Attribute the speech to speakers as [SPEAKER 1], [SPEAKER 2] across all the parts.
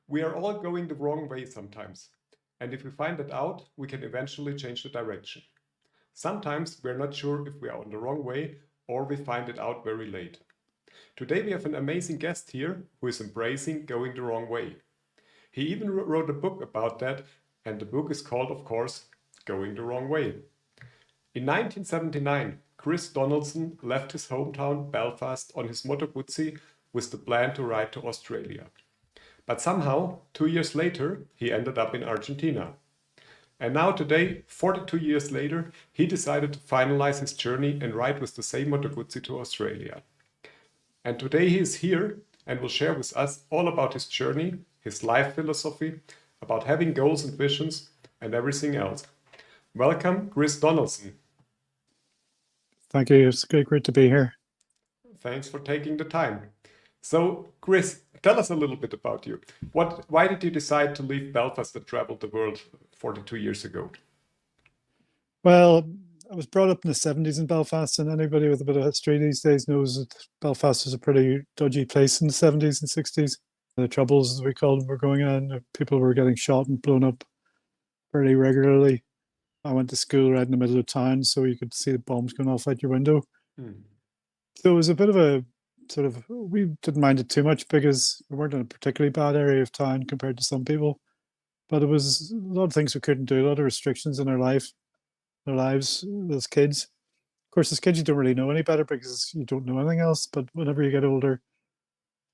[SPEAKER 1] We are all going the wrong way sometimes. And if we find it out, we can eventually change the direction. Sometimes we're not sure if we are on the wrong way or we find it out very late. Today we have an amazing guest here who is embracing going the wrong way. He even wrote a book about that, and the book is called, of course, Going the Wrong Way. In 1979, Chris Donaldson left his hometown Belfast on his Moto Guzzi with the plan to ride to Australia. But somehow, 2 years later, he ended up in Argentina. And now today, 42 years later, he decided to finalize his journey and ride with the same Moto Guzzi to Australia. And today he is here and will share with us all about his journey, his life philosophy, about having goals and visions, and everything else. Welcome, Chris Donaldson.
[SPEAKER 2] Thank you. It's great to be here.
[SPEAKER 1] Thanks for taking the time. So, Chris, tell us a little bit about you. Why did you decide to leave Belfast and travel the world 42 years ago?
[SPEAKER 2] Well, I was brought up in the 70s in Belfast, and anybody with a bit of history these days knows that Belfast was a pretty dodgy place in the 70s and 60s. The troubles, as we called them, were going on. People were getting shot and blown up very regularly. I went to school right in the middle of town, so you could see the bombs going off out your window. So it was a bit of a sort of, we didn't mind it too much because we weren't in a particularly bad area of town compared to some people. But it was a lot of things we couldn't do, a lot of restrictions in our lives as kids. Of course, as kids, you don't really know any better because you don't know anything else. But whenever you get older,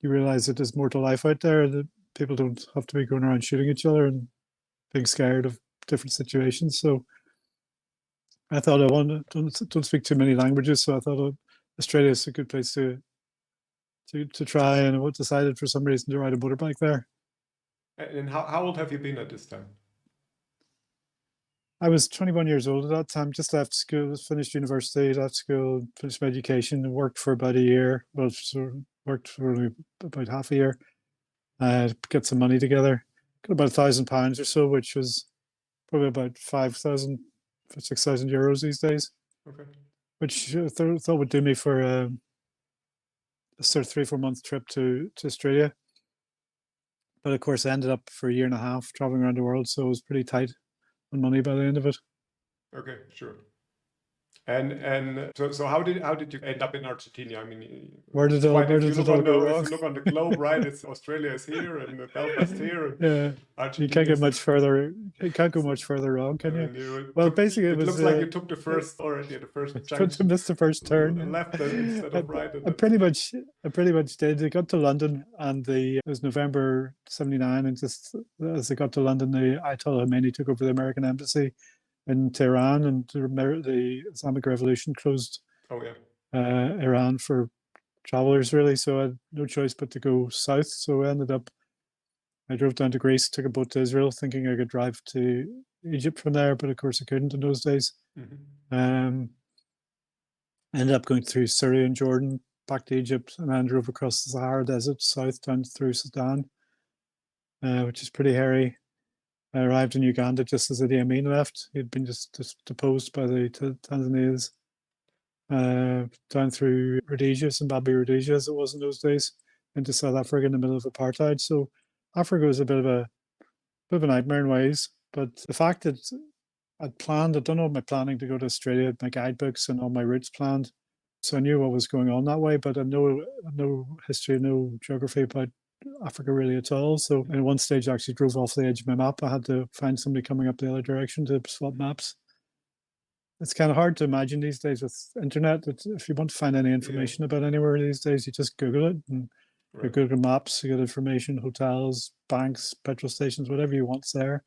[SPEAKER 2] you realize that there's more to life out there, that people don't have to be going around shooting each other and being scared of different situations. So I thought don't speak too many languages, so I thought Australia is a good place to try, and I decided for some reason to ride a motorbike there.
[SPEAKER 1] And how old have you been at this time?
[SPEAKER 2] I was 21 years old at that time, just left school, finished university, left school, finished my education, and worked for about a year. Well, sort of worked for only about half a year. Get some money together. Got about £1,000 or so, which was probably about 5,000, 6,000 euros these days.
[SPEAKER 1] Okay.
[SPEAKER 2] Which I thought would do me for a sort of 3-4 month trip to Australia. But of course, I ended up for a year and a half traveling around the world, so it was pretty tight on money by the end of it.
[SPEAKER 1] Okay, sure. And so how did you end up in Argentina? I mean,
[SPEAKER 2] where did it all go wrong?
[SPEAKER 1] If you look on the globe, right? It's Australia is here and Belfast here. And
[SPEAKER 2] yeah, Argentina, you can't get much further. You can't go much further wrong, can you? Well, basically,
[SPEAKER 1] it looks like you took the first junction.
[SPEAKER 2] Missed the first turn.
[SPEAKER 1] Left instead of right.
[SPEAKER 2] I pretty much did. I got to London, and it was November '79, and just as I got to London, the Ayatollah Khomeini took over the American embassy in Tehran, and the Islamic Revolution closed Iran for travelers, really. So I had no choice but to go south. So I drove down to Greece, took a boat to Israel, thinking I could drive to Egypt from there, but of course I couldn't in those days. Ended up going through Syria and Jordan, back to Egypt, and then drove across the Sahara Desert, south down through Sudan, which is pretty hairy. I arrived in Uganda just as Idi Amin left. He'd been just deposed by the Tanzanians. Down through Rhodesia, Zimbabwe, Rhodesia, as it was in those days, into South Africa in the middle of apartheid. So Africa was a bit of a nightmare in ways. But the fact that I'd done all my planning to go to Australia, my guidebooks and all my routes planned, so I knew what was going on that way. But I had no history, no geography about Africa really at all. So at one stage I actually drove off the edge of my map. I had to find somebody coming up the other direction to swap maps. It's kind of hard to imagine these days with internet that if you want to find any information about anywhere these days, you just Google it, and you Google Maps, you get information, hotels, banks, petrol stations, whatever you want's there.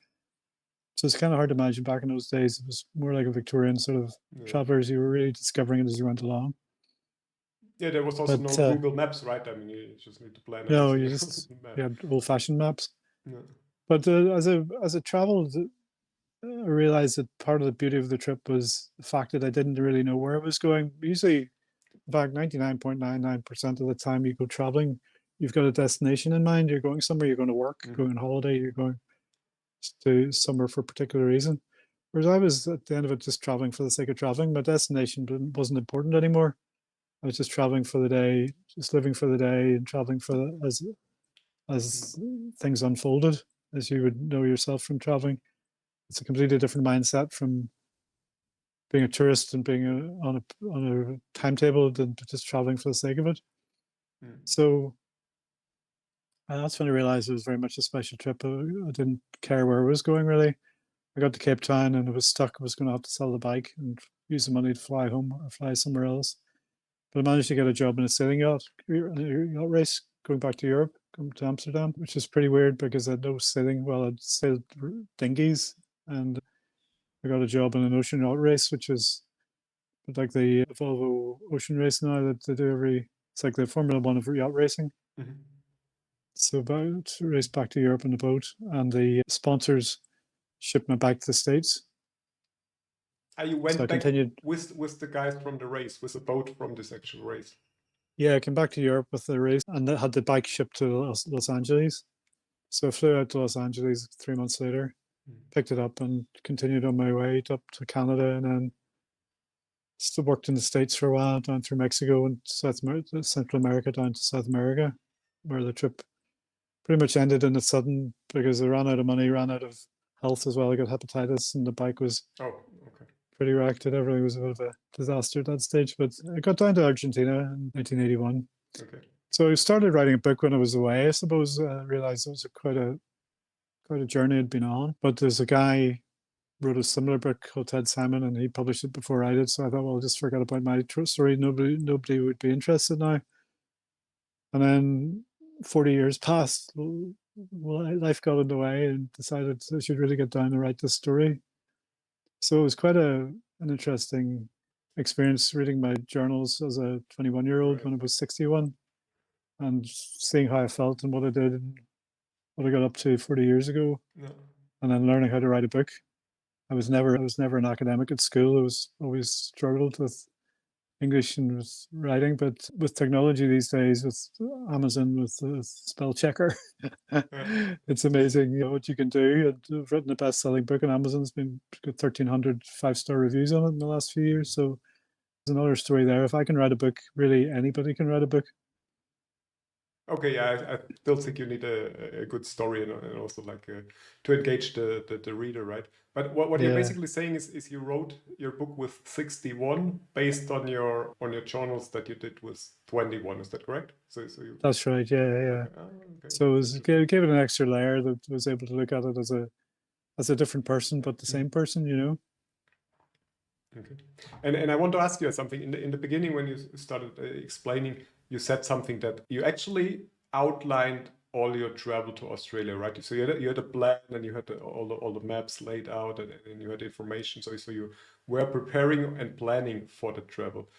[SPEAKER 2] So it's kind of hard to imagine back in those days. It was more like a Victorian sort of travelers. You were really discovering it as you went along. Yeah,
[SPEAKER 1] there was also no Google Maps, right? I mean, you just need to plan it.
[SPEAKER 2] No, you had old-fashioned maps. Yeah. But as I traveled, I realized that part of the beauty of the trip was the fact that I didn't really know where I was going. Usually, in fact, 99.99% of the time you go traveling, you've got a destination in mind. You're going somewhere, you're going to work, going on holiday, you're going to somewhere for a particular reason. Whereas I was, at the end of it, just traveling for the sake of traveling. My destination wasn't important anymore. I was just traveling for the day, just living for the day and traveling as as things unfolded, as you would know yourself from traveling. It's a completely different mindset from being a tourist and being on a timetable than just traveling for the sake of it. So that's when I realized it was very much a special trip. I didn't care where I was going, really. I got to Cape Town and I was stuck. I was going to have to sell the bike and use the money to fly home or fly somewhere else. But I managed to get a job in a sailing yacht race going back to Europe, going to Amsterdam, which is pretty weird because I had no sailing. Well, I'd sailed dinghies, and I got a job in an ocean yacht race, which is like the Volvo ocean race now that they do it's like the Formula One of yacht racing.
[SPEAKER 1] Mm-hmm.
[SPEAKER 2] So about to race back to Europe on the boat, and the sponsors shipped me back to the States.
[SPEAKER 1] You went
[SPEAKER 2] so I
[SPEAKER 1] back
[SPEAKER 2] continued
[SPEAKER 1] with the guys from the race, with the boat from this actual race.
[SPEAKER 2] Yeah, I came back to Europe with the race and had the bike shipped to Los Angeles. So I flew out to Los Angeles 3 months later, picked it up and continued on my way up to Canada, and then still worked in the States for a while, down through Mexico and Central America down to South America, where the trip pretty much ended in a sudden because I ran out of money, ran out of health as well. I got hepatitis and the bike was pretty wrecked and everything was a bit of a disaster at that stage. But I got down to Argentina in 1981. So I started writing a book when I was away. I suppose I realized it was quite a journey I'd been on. But there's a guy wrote a similar book called Ted Simon, and he published it before I did. So I thought, well, I'll just forget about my story. Nobody would be interested now. And then 40 years passed. Well, life got in the way and decided I should really get down and write this story. So it was quite an interesting experience reading my journals as a 21-year-old when I was 61 and seeing how I felt and what I did and what I got up to 40 years ago. And then learning how to write a book. I was never an academic at school. I was always struggled with English and with writing, but with technology these days, with Amazon, with the spell checker, it's amazing what you can do. I've written a best-selling book on Amazon. It's got 1,300 five-star reviews on it in the last few years. So there's another story there. If I can write a book, really anybody can write a book.
[SPEAKER 1] Okay, yeah, I still think you need a good story and also like to engage the reader, right? But what you're basically saying is you wrote your book with 61 based on your journals that you did with 21. Is that correct? So you...
[SPEAKER 2] That's right. Yeah. So it gave it an extra layer that was able to look at it as a different person, but the same person, you know.
[SPEAKER 1] Okay. And I want to ask you something. In the beginning, when you started explaining, you said something that you actually outlined all your travel to Australia, right? So you had a plan and you had all the maps laid out and you had information. So you were preparing and planning for the travel.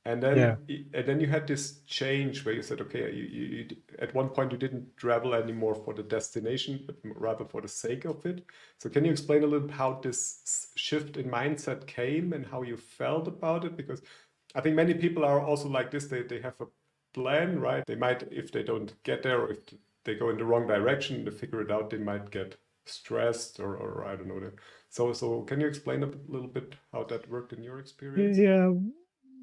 [SPEAKER 1] And then you had this change where you said, okay, you at one point you didn't travel anymore for the destination, but rather for the sake of it. So can you explain a little how this shift in mindset came and how you felt about it? Because I think many people are also like this. They have a plan, right? They might, if they don't get there, or if they go in the wrong direction to figure it out, they might get stressed or I don't know. So can you explain a little bit how that worked in your experience?
[SPEAKER 2] Yeah.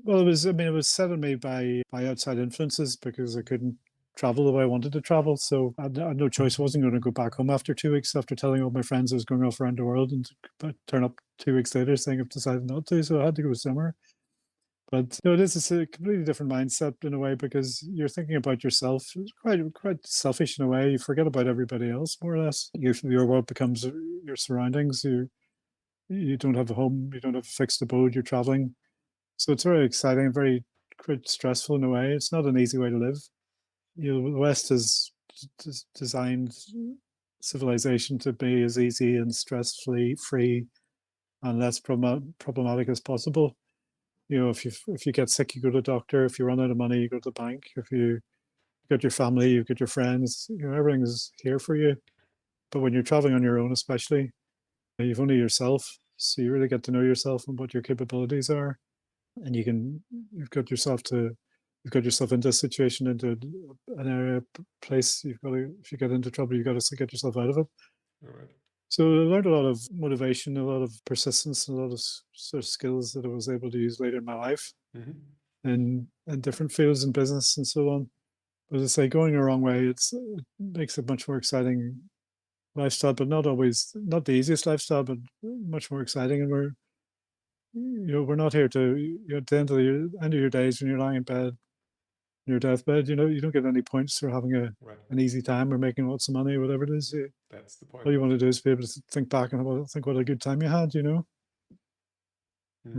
[SPEAKER 2] Well, it was set on me by outside influences because I couldn't travel the way I wanted to travel. So I had no choice. I wasn't going to go back home after 2 weeks after telling all my friends I was going off around the world and turn up 2 weeks later saying I've decided not to. So I had to go somewhere. But it is a completely different mindset in a way because you're thinking about yourself. It's quite selfish in a way. You forget about everybody else, more or less. Your world becomes your surroundings. You don't have a home. You don't have a fixed abode. You're traveling. So it's very exciting, quite stressful in a way. It's not an easy way to live. The West has designed civilization to be as easy and stress-free and less problematic as possible. If you get sick, you go to the doctor. If you run out of money, you go to the bank. If you got your family, you got your friends. Everything is here for you. But when you're traveling on your own, especially, you've only yourself. So you really get to know yourself and what your capabilities are. And you've got yourself into a situation, into an area, place. If you get into trouble, you've got to get yourself out of it.
[SPEAKER 1] All right.
[SPEAKER 2] So I learned a lot of motivation, a lot of persistence, a lot of sort of skills that I was able to use later in my life in different fields in business and so on. But as I say, going the wrong way, it makes it much more exciting lifestyle, but not the easiest lifestyle, but much more exciting. And we're not here to, at the end of your days when you're lying in bed, in your deathbed, you don't get any points for having an easy time or making lots of money or whatever it is.
[SPEAKER 1] That's the point.
[SPEAKER 2] All you want to do is be able to think back and think what a good time you had, I'm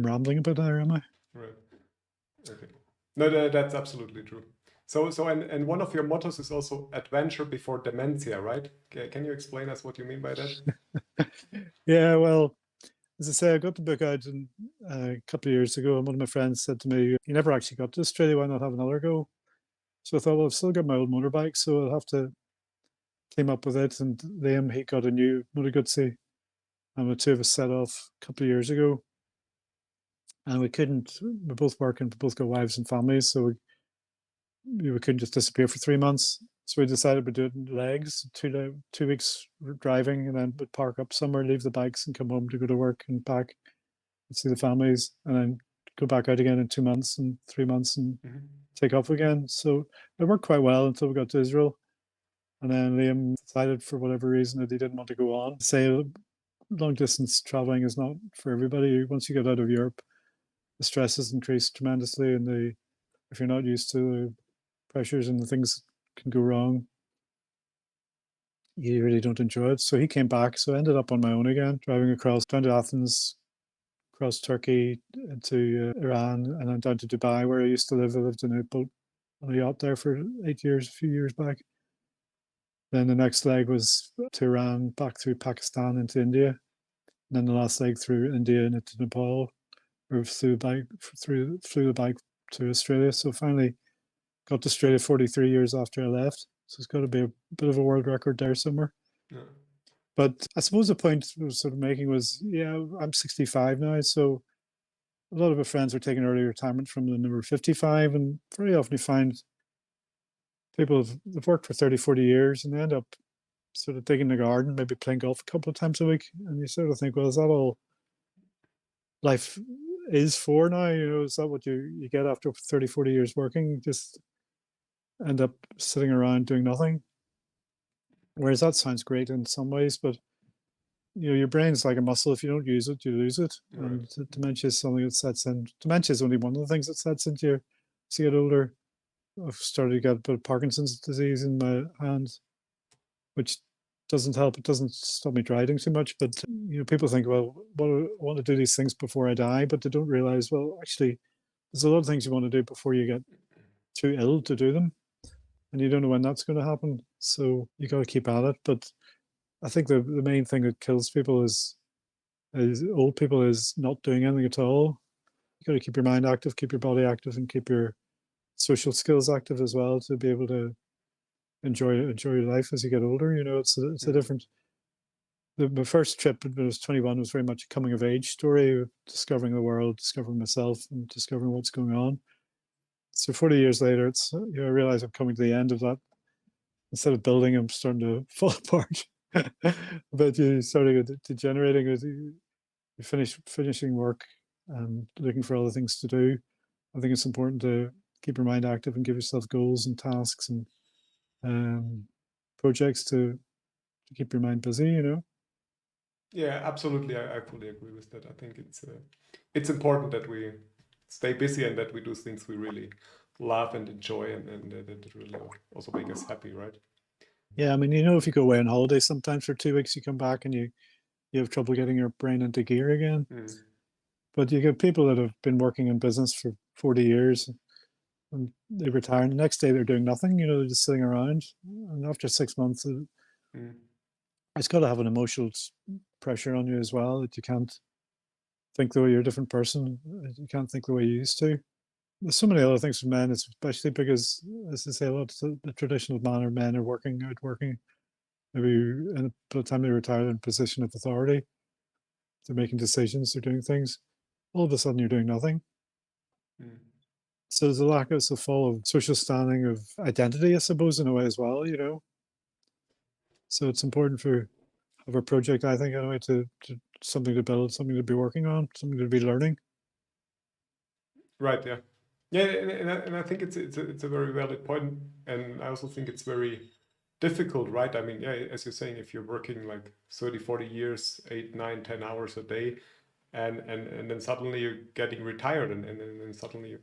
[SPEAKER 2] rambling a bit there, am I?
[SPEAKER 1] Right. Okay. No, that's absolutely true. So and one of your mottos is also adventure before dementia, right? Can you explain us what you mean by that?
[SPEAKER 2] Yeah, well, as I say, I got the book out a couple of years ago, and one of my friends said to me, "You never actually got to Australia. Why not have another go?" So I thought, well, I've still got my old motorbike, so I'll have to team up with it. And Liam, he got a new Moto Guzzi, and the two of us set off a couple of years ago. And we both working, we both got wives and families, so we couldn't just disappear for 3 months. So we decided we'd do it in legs, 2 weeks driving, and then we'd park up somewhere, leave the bikes, and come home to go to work and back and see the families, and then go back out again in 2 months and 3 months and take off again. So it worked quite well until we got to Israel. And then Liam decided for whatever reason that he didn't want to go on. Say long distance traveling is not for everybody. Once you get out of Europe, the stress has increased tremendously, and if you're not used to the pressures and the things can go wrong, you really don't enjoy it. So he came back. So I ended up on my own again, driving across down to Athens, across Turkey into Iran, and then down to Dubai, where I used to live. I lived in a boat on a yacht there for 8 years, a few years back. Then the next leg was to Iran, back through Pakistan into India. And then the last leg through India and into Nepal, or flew the bike to Australia. So finally got to Australia 43 years after I left. So it's got to be a bit of a world record there somewhere. Yeah. But I suppose the point I was sort of making was, I'm 65 now. So a lot of my friends are taking early retirement from the number 55. And very often you find people have worked for 30, 40 years and they end up sort of digging the garden, maybe playing golf a couple of times a week. And you sort of think, well, is that all life is for now? Is that what you get after 30, 40 years working? Just end up sitting around doing nothing. Whereas that sounds great in some ways, but your brain's like a muscle. If you don't use it, you lose it. Right. And dementia is something that sets in. Dementia is only one of the things that sets into you as you get older. I've started to get a bit of Parkinson's disease in my hands, which doesn't help. It doesn't stop me driving too much. But people think, well, I want to do these things before I die, but they don't realize, well, actually, there's a lot of things you want to do before you get too ill to do them. And you don't know when that's going to happen. So you got to keep at it. But I think the main thing that kills people is old people is not doing anything at all. You got to keep your mind active, keep your body active, and keep your social skills active as well to be able to enjoy your life as you get older. It's a different. My first trip when I was 21 was very much a coming of age story of discovering the world, discovering myself, and discovering what's going on. So 40 years later, it's I realize I'm coming to the end of that. Instead of building, I'm starting to fall apart. But you're starting degenerating as you finishing work and looking for other things to do. I think it's important to keep your mind active and give yourself goals and tasks and projects to keep your mind busy.
[SPEAKER 1] Yeah, absolutely. I fully agree with that. I think it's important that we stay busy and that we do things we really love and enjoy and that really also make us happy, right?
[SPEAKER 2] Yeah, I mean, if you go away on holiday sometimes for 2 weeks, you come back and you have trouble getting your brain into gear again. But you get people that have been working in business for 40 years and they retire and the next day they're doing nothing, they're just sitting around. And after 6 months, it's got to have an emotional pressure on you as well, that you can't think the way you're a different person. You can't think the way you used to. There's so many other things for men, especially because, as I say, a lot of the traditional manner men are working. Maybe by the time they retire, they're in a position of authority. They're making decisions, they're doing things. All of a sudden, you're doing nothing. So there's a lack of fall of social standing, of identity, I suppose, in a way as well, So it's important for a project, I think, anyway, to something to build, something to be working on, something to be learning.
[SPEAKER 1] Right, yeah. Yeah, and I think it's a very valid point, and I also think it's very difficult, right? I mean, yeah, as you're saying, if you're working like 30, 40 years, 8, 9, 10 hours a day, and then suddenly you're getting retired, and then suddenly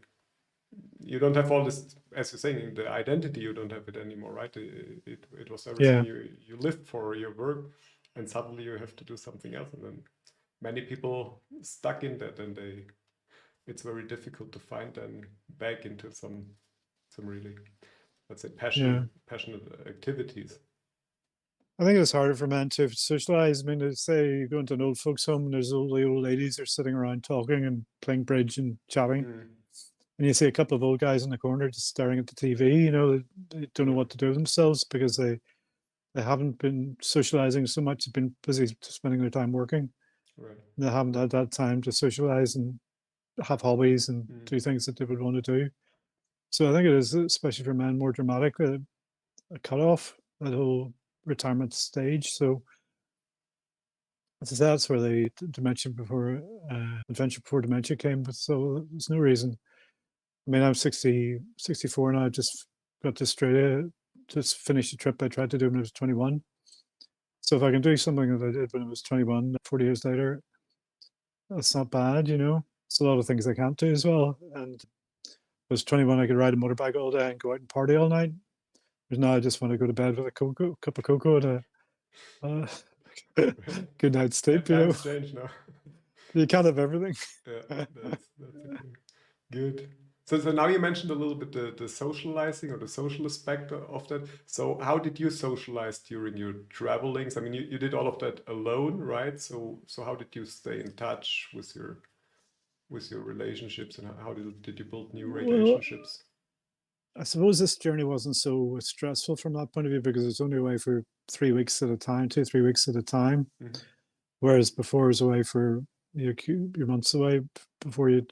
[SPEAKER 1] you don't have all this, as you're saying, the identity, you don't have it anymore, right? It was everything
[SPEAKER 2] Yeah,
[SPEAKER 1] you lived for, your work, and suddenly you have to do something else, and then many people stuck in that, and it's very difficult to find them back into some really, let's say,
[SPEAKER 2] yeah.
[SPEAKER 1] passionate activities.
[SPEAKER 2] I think it's harder for men to socialize. I mean, say you go into an old folks' home and there's all the old ladies are sitting around talking and playing bridge and chatting.
[SPEAKER 1] Mm,
[SPEAKER 2] And you see a couple of old guys in the corner just staring at the TV, you know, they don't know
[SPEAKER 1] yeah,
[SPEAKER 2] what to do with themselves because they haven't been socializing so much, they've been busy spending their time working.
[SPEAKER 1] right.
[SPEAKER 2] They haven't had that time to socialize and have hobbies and
[SPEAKER 1] Mm,
[SPEAKER 2] do things that they would want to do. So I think it is, especially for men, more dramatic, a cutoff, that whole retirement stage. So that's where the dementia before adventure before dementia came. But so there's no reason. I mean, I'm 64 now. I just got to Australia, just finished a trip I tried to do when I was 21. So if I can do something that I did when I was 21, 40 years later, that's not bad, you know. It's a lot of things I can't do as well. And I was 21, I could ride a motorbike all day and go out and party all night. But now I just want to go to bed with a cup of cocoa and a good night's sleep, you know.
[SPEAKER 1] Times change now.
[SPEAKER 2] You can't have everything.
[SPEAKER 1] Yeah, that's okay. Good. So now you mentioned a little bit the socializing or the social aspect of that. So how did you socialize during your travelings? I mean, you did all of that alone, right? So how did you stay in touch with your relationships, and how did you build new
[SPEAKER 2] Well,
[SPEAKER 1] relationships?
[SPEAKER 2] I suppose this journey wasn't so stressful from that point of view because it's only away for 3 weeks at a time, 2, 3 weeks at a time.
[SPEAKER 1] Mhm.
[SPEAKER 2] Whereas before I was away for your months away before you,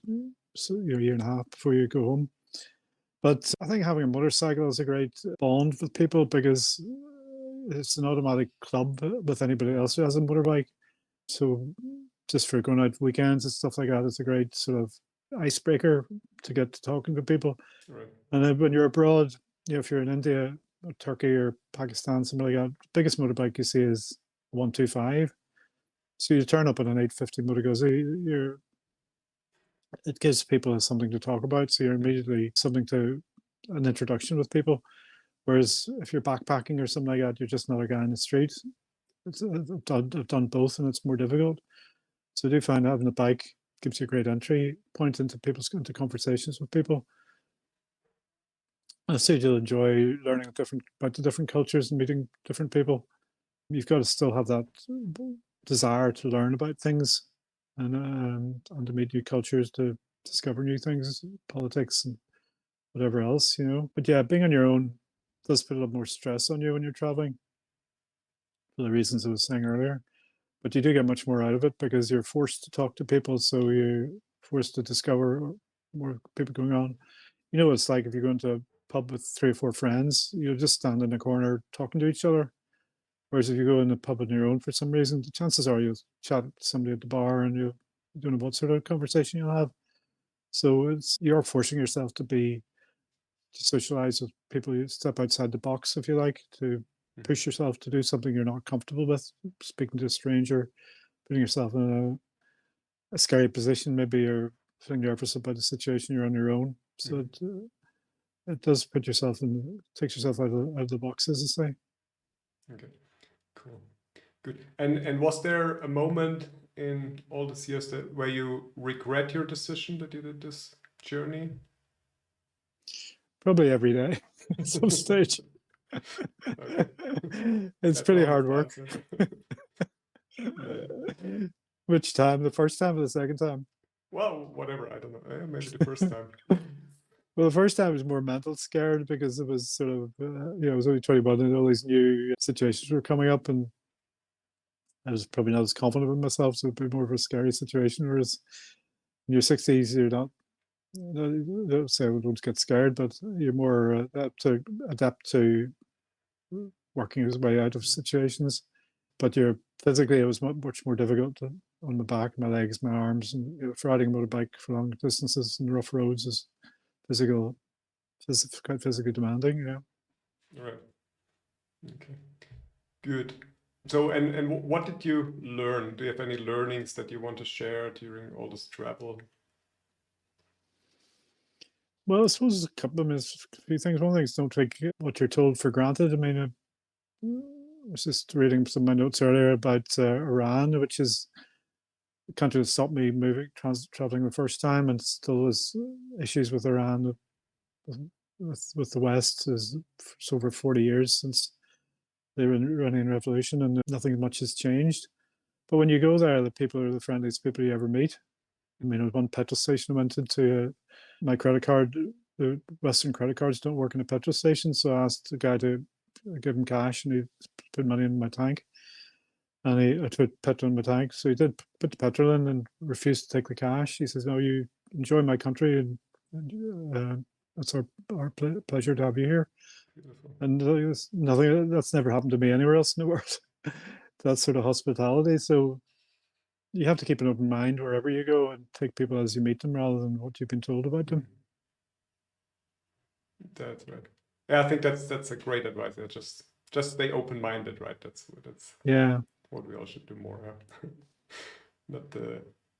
[SPEAKER 2] so your year and a half before you go home. But I think having a motorcycle is a great bond with people because it's an automatic club with anybody else who has a motorbike. So just for going out weekends and stuff like that, it's a great sort of icebreaker to get to talking to people.
[SPEAKER 1] Right.
[SPEAKER 2] And then when you're abroad, you know, if you're in India or Turkey or Pakistan, something like that, the biggest motorbike you see is 125. So you turn up on an 850 Moto Guzzi, it gives people something to talk about. So you're
[SPEAKER 1] Mm.
[SPEAKER 2] immediately something to an introduction with people. Whereas if you're backpacking or something like that, you're just another guy in the street. I've done both, and it's more difficult. So I do find having a bike gives you a great entry point into conversations with people. I say you'll enjoy learning about the different cultures and meeting different people. You've got to still have that desire to learn about things and to meet new cultures, to discover new things, politics and whatever else, you know. But yeah, being on your own does put a lot more stress on you when you're traveling for the reasons I was saying earlier. But you do get much more out of it because you're forced to talk to people, so you're forced to discover more people going on. You know, it's like if you go into a pub with 3 or 4 friends, you'll just stand in a corner talking to each other. Whereas if you go in a pub on your own for some reason, the chances are you'll chat to somebody at the bar and you don't know what sort of conversation you'll have. So you're forcing yourself to socialize with people. You step outside the box, if you like, to
[SPEAKER 1] Mhm.
[SPEAKER 2] push yourself to do something you're not comfortable with, speaking to a stranger, putting yourself in a scary position. Maybe you're feeling nervous about the situation, you're on your own. So
[SPEAKER 1] Mhm.
[SPEAKER 2] it does put yourself in, takes yourself out of the box, as I say.
[SPEAKER 1] Okay, cool. Good. And was there a moment in all these years where you regret your decision that you did this journey?
[SPEAKER 2] Probably every day at some stage.
[SPEAKER 1] Okay,
[SPEAKER 2] It's
[SPEAKER 1] that's
[SPEAKER 2] pretty
[SPEAKER 1] honest
[SPEAKER 2] hard work.
[SPEAKER 1] answer. Yeah.
[SPEAKER 2] Which time? The first time or the second time?
[SPEAKER 1] Well, whatever. I don't know. Maybe the first time.
[SPEAKER 2] Well, the first time was more mental scared because it was sort of, I was only 21 and all these new situations were coming up, and I was probably not as confident with myself, so it'd be more of a scary situation. Whereas in your 60s, you're not, don't say I don't get scared, but you're more to adapt to working his way out of situations. But you're physically, it was much more difficult on my back, my legs, my arms, and for riding a motorbike for long distances and rough roads is quite physically demanding, you know.
[SPEAKER 1] Right. Okay. Good. So, and what did you learn? Do you have any learnings that you want to share during all this travel?
[SPEAKER 2] Well, I suppose a couple of them is a few things. One thing is don't take what you're told for granted. I mean, I was just reading some of my notes earlier about Iran, which is the country that stopped me traveling the first time, and still has issues with Iran with the West. It's over 40 years since the Iranian Revolution, and nothing much has changed. But when you go there, the people are the friendliest people you ever meet. I mean, at one petrol station I went into, my credit card, the Western credit cards don't work in a petrol station, so I asked the guy to give him cash, and he put money in my tank, and I put petrol in my tank. So he did put the petrol in and refused to take the cash. He says, "No, you enjoy my country, and it's our pleasure to have you here."
[SPEAKER 1] Beautiful.
[SPEAKER 2] And nothing that's never happened to me anywhere else in the world. That sort of hospitality. So you have to keep an open mind wherever you go and take people as you meet them rather than what you've been told about them.
[SPEAKER 1] That's right. Yeah, I think that's a great advice. Yeah, just stay open-minded, right? That's what we all should do more. Yeah? Not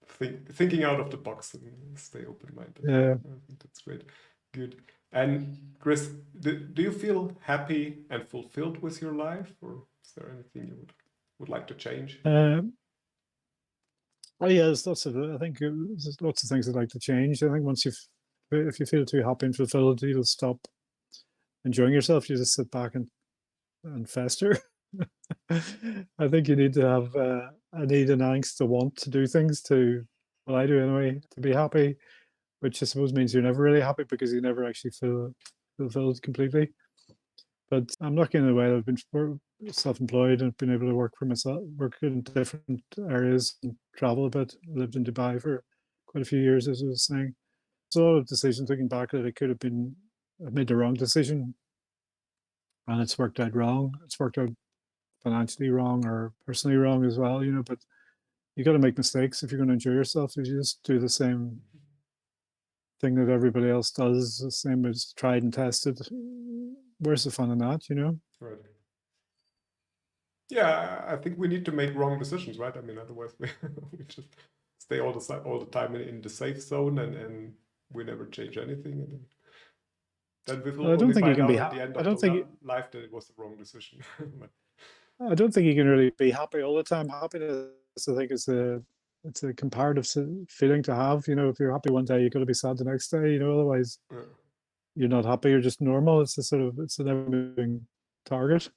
[SPEAKER 1] thinking out of the box and stay open-minded.
[SPEAKER 2] Yeah.
[SPEAKER 1] I think that's great. Good. And Chris, do you feel happy and fulfilled with your life, or is there anything you would like to change?
[SPEAKER 2] Oh yeah, there's lots of. I think there's lots of things I'd like to change. I think if you feel too happy and fulfilled, you'll stop enjoying yourself. You just sit back and fester. I think you need to have a need and angst to want to do things well, I do anyway, to be happy, which I suppose means you're never really happy because you never actually feel fulfilled completely. But I'm lucky in a way that I've been self-employed and been able to work for myself, work in different areas and travel a bit. I lived in Dubai for quite a few years, as I was saying. So a lot of decisions looking back that I've made the wrong decision and it's worked out wrong. It's worked out financially wrong or personally wrong as well, you know, but you got to make mistakes if you're going to enjoy yourself. If you just do the same thing that everybody else does, the same as tried and tested, where's the fun in that, you know?
[SPEAKER 1] Right. Yeah, I think we need to make wrong decisions, right? I mean, otherwise we just stay all the time in the safe zone and we never change anything. And then we will only find out at the end of the life that it was the wrong decision.
[SPEAKER 2] I don't think you can really be happy all the time. Happiness, I think, it's a comparative feeling to have. You know, if you're happy one day, you've got to be sad the next day. You know, otherwise you're not happy. You're just normal. It's a never moving target.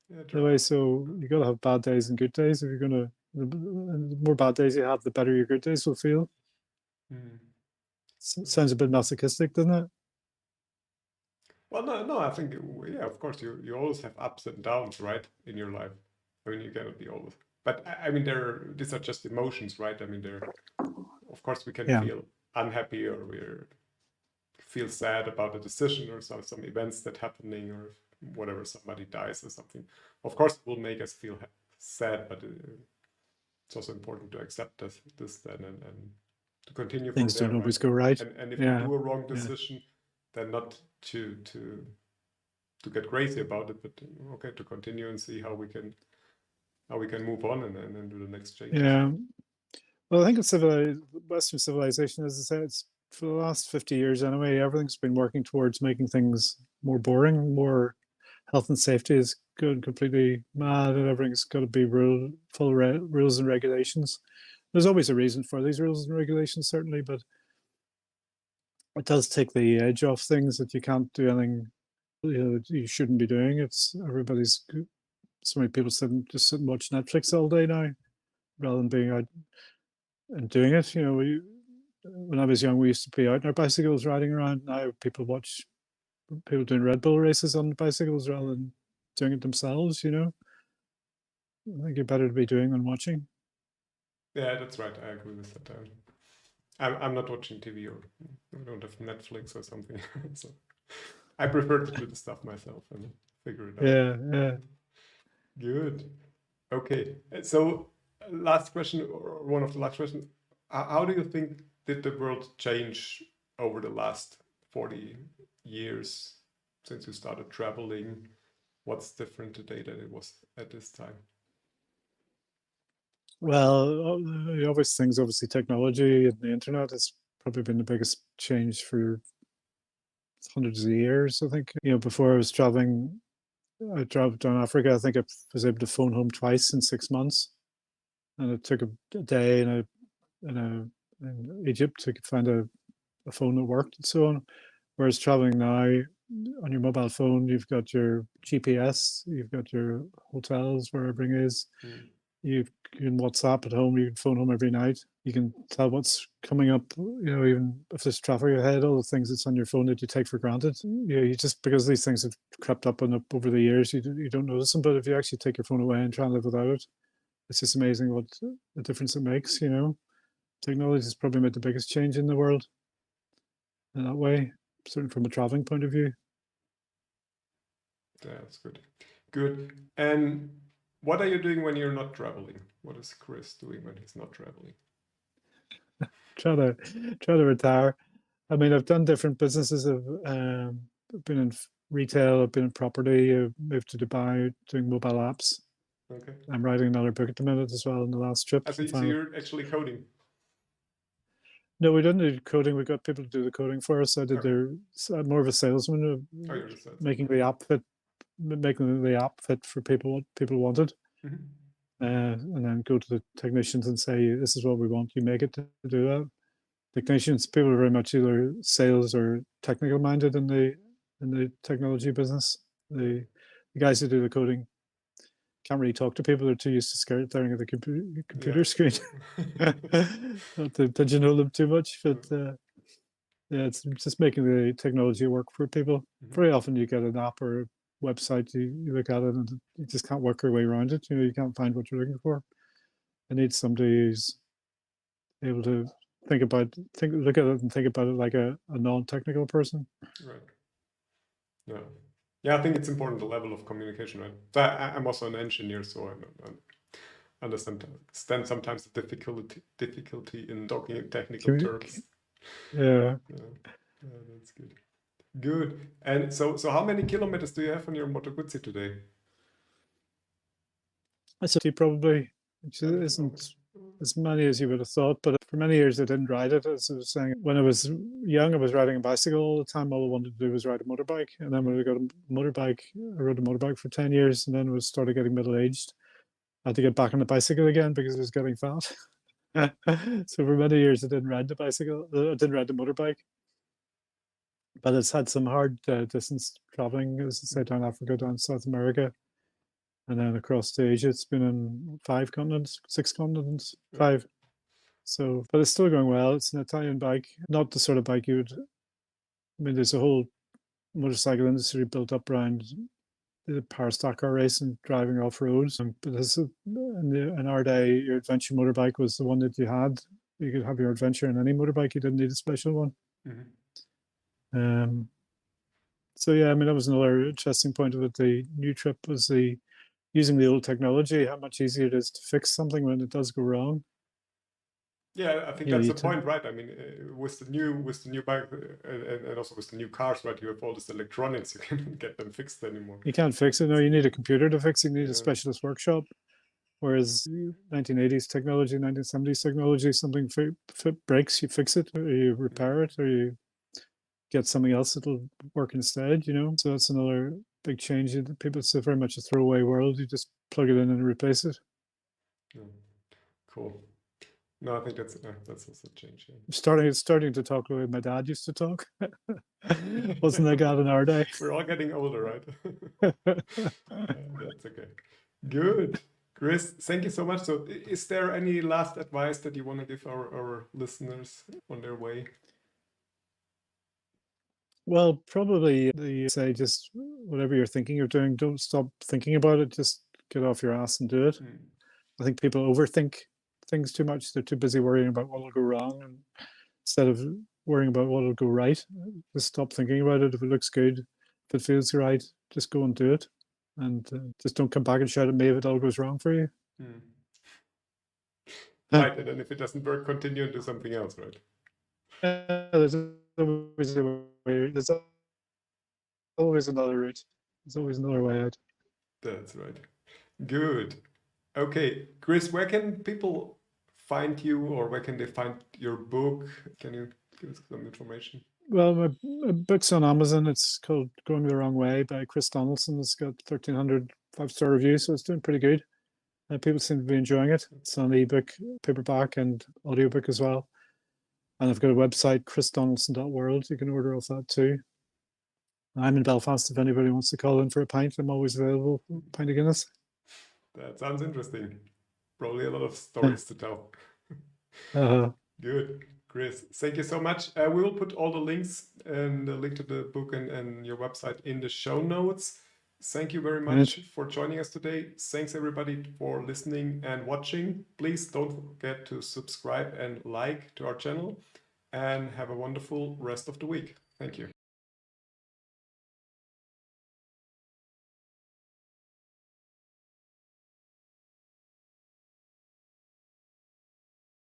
[SPEAKER 2] Yeah, anyway, so you got to have bad days and good days. If you're gonna, the more bad days you have, the better your good days will feel. Sounds a bit masochistic, doesn't it?
[SPEAKER 1] Well, no, I think, yeah, of course, you always have ups and downs, right, in your life. I mean, you cannot be always, but I mean, these are just emotions, right? I mean, of course, we can feel unhappy or we feel sad about a decision or some events that happening or whatever, somebody dies or something. Of course, it will make us feel sad, but it's also important to accept this then and to continue.
[SPEAKER 2] Things don't always go right.
[SPEAKER 1] And if you do a wrong decision, then not to get crazy about it, but okay, to continue and see how we can move on and then do the next change.
[SPEAKER 2] Yeah. Well, I think it's Western civilization, as I said, it's for the last 50 years anyway, everything's been working towards making things more boring, more health and safety is going completely mad, and everything's got to be full rules and regulations. There's always a reason for these rules and regulations, certainly, but it does take the edge off things that you can't do anything you shouldn't be doing. It's so many people just sit and watch Netflix all day now, rather than being out and doing it. You know, when I was young, we used to be out on our bicycles riding around. Now people watch people doing Red Bull races on bicycles rather than doing it themselves, you know. I think you're better to be doing than watching.
[SPEAKER 1] Yeah, that's right. I agree with that. I'm not watching TV or I don't have Netflix or something. So I prefer to do the stuff myself and figure it out.
[SPEAKER 2] Yeah.
[SPEAKER 1] Good. Okay. So last question, or one of the last questions. How do you think did the world change over the last 40 years since you started traveling, what's different today than it was at this time?
[SPEAKER 2] Well, the obvious things, obviously technology and the internet has probably been the biggest change for hundreds of years. I think, before I was traveling, I traveled down Africa. I think I was able to phone home twice in 6 months, and it took a day in Egypt to find a phone that worked and so on. Whereas traveling now on your mobile phone, you've got your GPS, you've got your hotels where everything is. You can WhatsApp at home, you can phone home every night. You can tell what's coming up, even if there's traffic ahead, all the things that's on your phone that you take for granted. You just, because these things have crept up and up over the years, you don't notice them. But if you actually take your phone away and try and live without it, it's just amazing what a difference it makes, Technology has probably made the biggest change in the world in that way, certainly from a traveling point of view.
[SPEAKER 1] Yeah, that's good. Good. And what are you doing when you're not traveling? What is Chris doing when he's not traveling?
[SPEAKER 2] Try to retire. I mean, I've done different businesses. I've been in retail, I've been in property, I've moved to Dubai doing mobile apps.
[SPEAKER 1] Okay.
[SPEAKER 2] I'm writing another book at the minute as well in the last trip.
[SPEAKER 1] So you're actually coding?
[SPEAKER 2] No, we didn't do coding. We got people to do the coding for us. I did more of a salesman, making the app fit for people, what people wanted. And then go to the technicians and say, this is what we want, you make it to do that. Technicians, people are very much either sales or technical minded in the technology business. The guys who do the coding can't really talk to people. They're too used to staring at the computer screen. Not to pigeonhole them too much, but yeah, it's just making the technology work for people. Very often you get an app or a website, you look at it and you just can't work your way around it. You can't find what you're looking for. It needs somebody who's able to look at it and think about it like a non-technical person.
[SPEAKER 1] Right. Yeah, I think it's important, the level of communication, right? So I'm also an engineer, so I understand sometimes the difficulty in talking in technical terms.
[SPEAKER 2] Yeah.
[SPEAKER 1] That's good. Good. And so how many kilometers do you have on your Moto Guzzi today?
[SPEAKER 2] That's probably, which isn't as many as you would have thought, but for many years I didn't ride it. As I was saying, when I was young, I was riding a bicycle all the time. All I wanted to do was ride a motorbike. And then when I got a motorbike, I rode a motorbike for 10 years, and then started getting middle-aged. I had to get back on the bicycle again because I was getting fat. So for many years I didn't ride the bicycle. I didn't ride the motorbike. But it's had some hard distance traveling, as I say, down Africa, down South America, and then across to Asia. It's been on 6 continents, 5. So, but it's still going well. It's an Italian bike, not the sort of bike you would. I mean, there's a whole motorcycle industry built up around the Paris-Dakar race and driving off roads. But in our day, your adventure motorbike was the one that you had. You could have your adventure in any motorbike. You didn't need a special one. So yeah, I mean, that was another interesting point of it. The new trip was using the old technology, how much easier it is to fix something when it does go wrong.
[SPEAKER 1] Yeah, I think that's the point, right? I mean, with the new bike and also with the new cars, right? You have all this electronics, you can't get them fixed anymore.
[SPEAKER 2] You can't fix it. No, you need a computer to fix it. You need a specialist workshop. Whereas 1980s technology, 1970s technology, something breaks, you fix it, or you repair it, or you get something else that'll work instead, So that's another big change. It's very much a throwaway world. You just plug it in and replace it.
[SPEAKER 1] Cool. No, I think that's also a change.
[SPEAKER 2] Starting to talk the way my dad used to talk. Wasn't like that in our day.
[SPEAKER 1] We're all getting older, right? That's okay. Good. Chris, thank you so much. So is there any last advice that you want to give our listeners on their way?
[SPEAKER 2] Well, probably say just whatever you're thinking of doing, don't stop thinking about it. Just get off your ass and do it. I think people overthink things too much. They're too busy worrying about what will go wrong, and instead of worrying about what will go right, just stop thinking about it. If it looks good, if it feels right, just go and do it, and just don't come back and shout at me if it all goes wrong for you.
[SPEAKER 1] Right, and then if it doesn't work, continue and do something else, right?
[SPEAKER 2] There's always a There's always another route. There's always another way out.
[SPEAKER 1] That's right. Good. Okay, Chris, where can people find you, or where can they find your book? Can you give us some information?
[SPEAKER 2] Well, my book's on Amazon. It's called Going the Wrong Way by Chris Donaldson. It's got 1,300 5-star reviews, so it's doing pretty good. People seem to be enjoying it. It's on ebook, paperback, and audiobook as well. And I've got a website, chrisdonaldson.world. You can order off that too. I'm in Belfast if anybody wants to call in for a pint. I'm always available. Pint of Guinness.
[SPEAKER 1] That sounds interesting. Probably a lot of stories to tell. Good. Chris, thank you so much. We will put all the links and the link to the book and your website in the show notes. Thank you very much for joining us today. Thanks everybody for listening and watching. Please don't forget to subscribe and like to our channel, and have a wonderful rest of the week. Thank you.